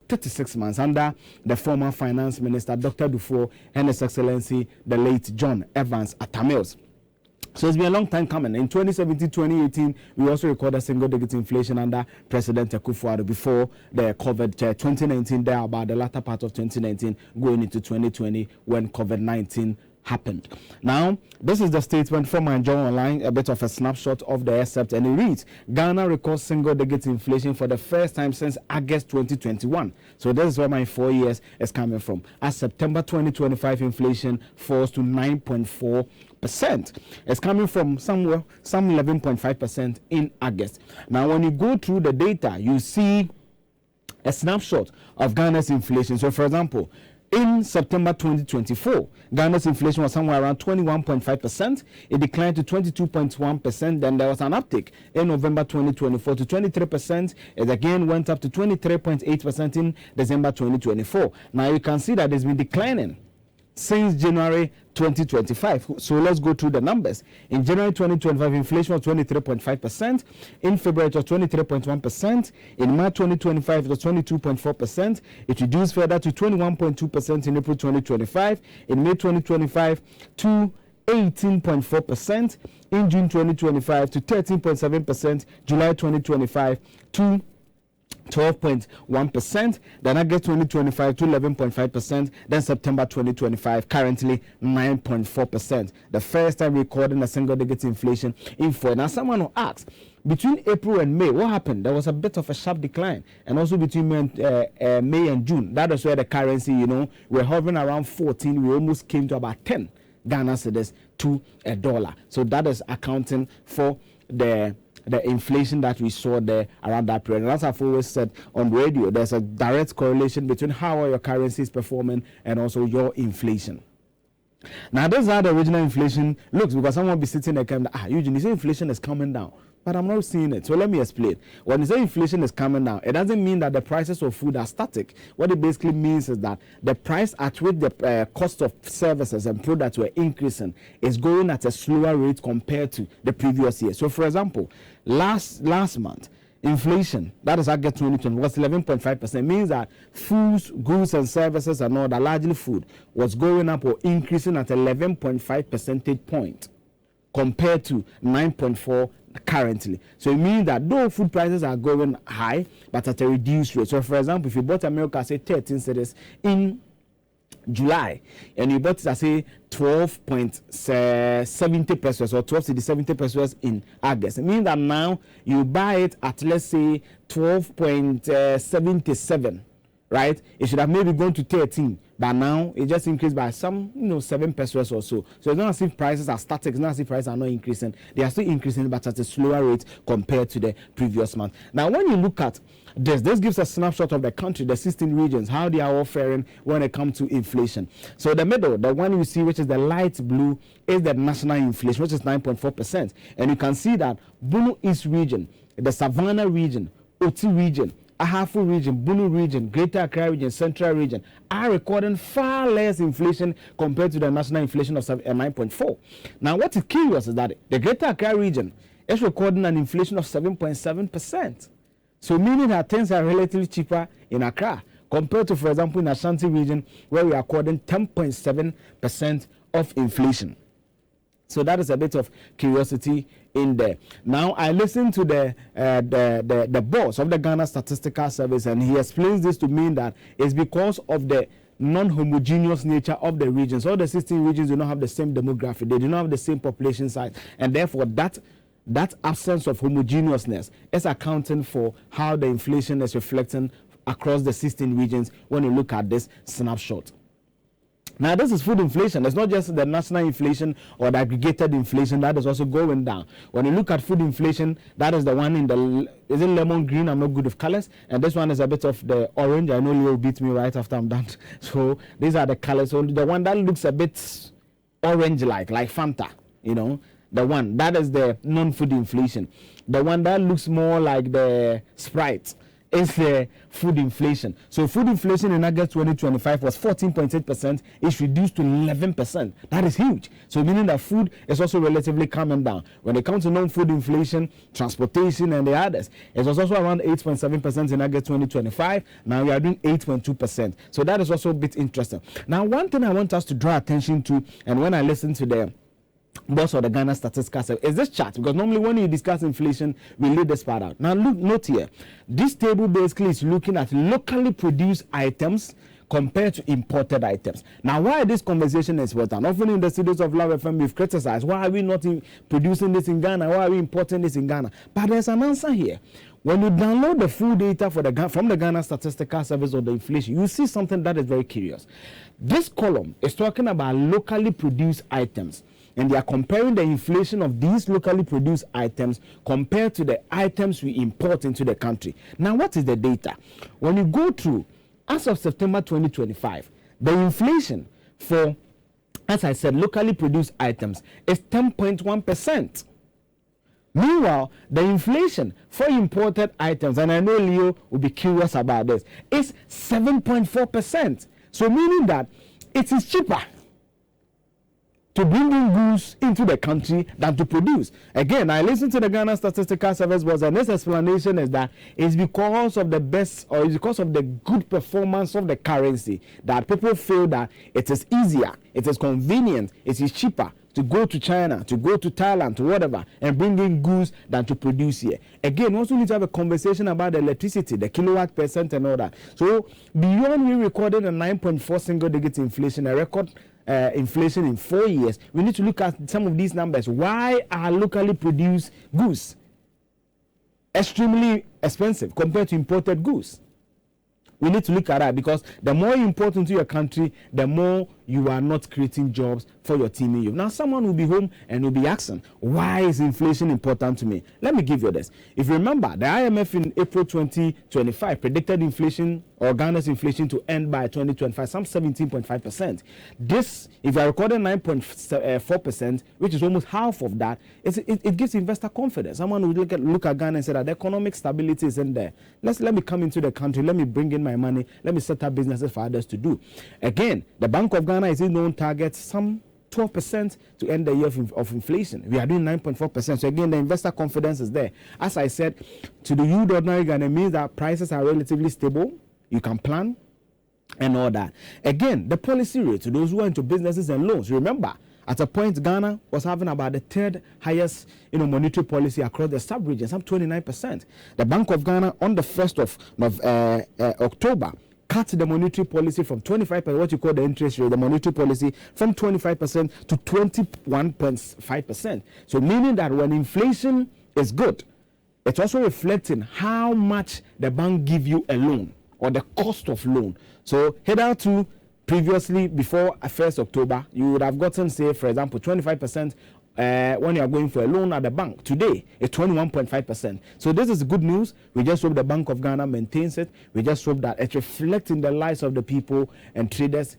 36 months under the former Finance Minister, Dr. Dufour, and His Excellency, the late John Evans Atamils. So it's been a long time coming. In 2017, 2018, we also recorded single-digit inflation under President Akufo-Addo before the COVID 2019, there about the latter part of 2019, going into 2020 when COVID-19 happened. Now, this is the statement from my John Online, a bit of a snapshot of the excerpt, and it reads, Ghana records single-digit inflation for the first time since August 2021. So this is where my 4 years is coming from. As September 2025, inflation falls to 9.4%. It's coming from somewhere, some 11.5% in August. Now, when you go through the data, you see a snapshot of Ghana's inflation. So, for example, in September 2024, Ghana's inflation was somewhere around 21.5%. It declined to 22.1%. Then there was an uptick in November 2024 to 23%. It again went up to 23.8% in December 2024. Now you can see that it's been declining since January 2025. So let's go through the numbers. In January 2025, inflation was 23.5%. In February, it was 23.1%. In March 2025, it was 22.4%. It reduced further to 21.2% in April 2025. In May 2025, to 18.4%. In June 2025, to 13.7%. July 2025, to 12.1%, then August 2025 to 11.5%, then September 2025, currently 9.4%. The first time recording a single-digit inflation in 4. Now, someone who asks, between April and May, what happened? There was a bit of a sharp decline, and also between May and June, that is where the currency, we're hovering around 14. We almost came to about 10 Ghana cedis to $1. So that is accounting for the inflation that we saw there around that period. And as I've always said on radio, there's a direct correlation between how your currency is performing and also your inflation. Now, this is how the original inflation looks, because someone will be sitting there and Eugene, you say inflation is coming down, but I'm not seeing it. So let me explain. When you say inflation is coming down, it doesn't mean that the prices of food are static. What it basically means is that the price at which the cost of services and products were increasing is going at a slower rate compared to the previous year. So, for example, last month, inflation, that is August 2020, was 11.5%. Means that foods, goods and services and all that, largely food, was going up or increasing at 11.5 percentage point compared to 9.4 currently. So it means that though food prices are going high, but at a reduced rate. So, for example, if you bought America, say 13 cedis in July, and you bought it at say 12.70 pesos or 12.70 pesos in August, it means that now you buy it at, let's say, 12.77, right? It should have maybe gone to 13, but now it just increased by some 7 pesos or so. So it's not as if prices are static, it's not as if prices are not increasing. They are still increasing, but at a slower rate compared to the previous month. Now, when you look at this gives a snapshot of the country, the 16 regions, how they are all faring when it comes to inflation. So the middle, the one you see, which is the light blue, is the national inflation, which is 9.4%. And you can see that Bunu East region, the Savannah region, Oti region, Ahafo region, Bunu region, Greater Accra region, Central region are recording far less inflation compared to the national inflation of 9.4. Now, what is curious is that the Greater Accra region is recording an inflation of 7.7%. So meaning that things are relatively cheaper in Accra compared to, for example, in Ashanti region, where we are recording 10.7% of inflation. So that is a bit of curiosity in there. Now, I listened to the boss of the Ghana Statistical Service, and he explains this to mean that it's because of the non-homogeneous nature of the regions. All the 16 regions do not have the same demography. They do not have the same population size, and therefore that absence of homogeneousness is accounting for how the inflation is reflecting across the 16 regions when you look at this snapshot. Now, this is food inflation. It's not just the national inflation or the aggregated inflation that is also going down. When you look at food inflation, that is the one in the, is it lemon green? I'm not good with colors. And this one is a bit of the orange. I know Leo beat me right after I'm done. So these are the colors. So the one that looks a bit orange-like Fanta, the one that is the non-food inflation. The one that looks more like the Sprite is food inflation. So food inflation in August 2025 was 14.8%. It's reduced to 11%. That is huge. So meaning that food is also relatively coming down. When it comes to non-food inflation, transportation and the others, it was also around 8.7% in August 2025. Now we are doing 8.2%. So that is also a bit interesting. Now one thing I want us to draw attention to, and when I listen to the boss of the Ghana Statistical Service, is this chart, because normally when you discuss inflation, we leave this part out. Now look, note here, this table basically is looking at locally produced items compared to imported items. Now, why this conversation is important? Often in the studios of Love FM, we've criticized, why are we not producing this in Ghana? Why are we importing this in Ghana? But there's an answer here. When you download the full data from the Ghana Statistical Service of the inflation, you see something that is very curious. This column is talking about locally produced items, and they are comparing the inflation of these locally produced items compared to the items we import into the country. Now, what is the data? When you go through, as of September 2025, the inflation for, as I said, locally produced items is 10.1%. Meanwhile, the inflation for imported items, and I know Leo will be curious about this, is 7.4%. So meaning that it is cheaper to bring in goods into the country than to produce. Again, I listened to the Ghana Statistical Service was, and this explanation is that it's because of the best, or it's because of the good performance of the currency that people feel that it is easier, it is convenient, it is cheaper to go to China, to go to Thailand, to whatever, and bring in goods than to produce here. Again, we also need to have a conversation about the electricity, the kilowatt percent and all that. So beyond we recorded a 9.4 single-digit inflation, a record inflation in 4 years, we need to look at some of these numbers. Why are locally produced goods extremely expensive compared to imported goods? We need to look at that, because the more you import into your country, the more you are not creating jobs for your team in you. Now, someone will be home and will be asking, why is inflation important to me? Let me give you this. If you remember, the IMF in April 2025 predicted inflation, or Ghana's inflation, to end by 2025, some 17.5%. This, if you are recording 9.4%, which is almost half of that, it gives investor confidence. Someone will look at Ghana and say that the economic stability is in there. Let me come into the country, let me bring in my money, let me set up businesses for others to do. Again, the Bank of Ghana is in known target some 12% to end the year of inflation. We are doing 9.4%. So again, the investor confidence is there. As I said, to the youth ordinary Ghana, it means that prices are relatively stable. You can plan and all that. Again, the policy rate to those who are into businesses and loans. Remember, at a point, Ghana was having about the third highest, monetary policy across the sub-region, some 29%. The Bank of Ghana on the 1st of October cut the monetary policy from 25%, what you call the interest rate, the monetary policy, from 25% to 21.5%. So meaning that when inflation is good, it's also reflecting how much the bank give you a loan, or the cost of loan. So head out to previously, before 1st October, you would have gotten, say, for example, 25% when you are going for a loan at the bank. Today, it's 21.5%. So this is good news. We just hope the Bank of Ghana maintains it. We just hope that it's reflecting the lives of the people and traders.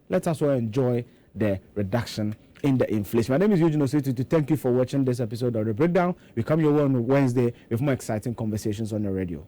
Let us all enjoy the reduction in the inflation. My name is Eugene Osei-Tutu. Thank you for watching this episode of The Breakdown. We come your way on Wednesday with more exciting conversations on the radio.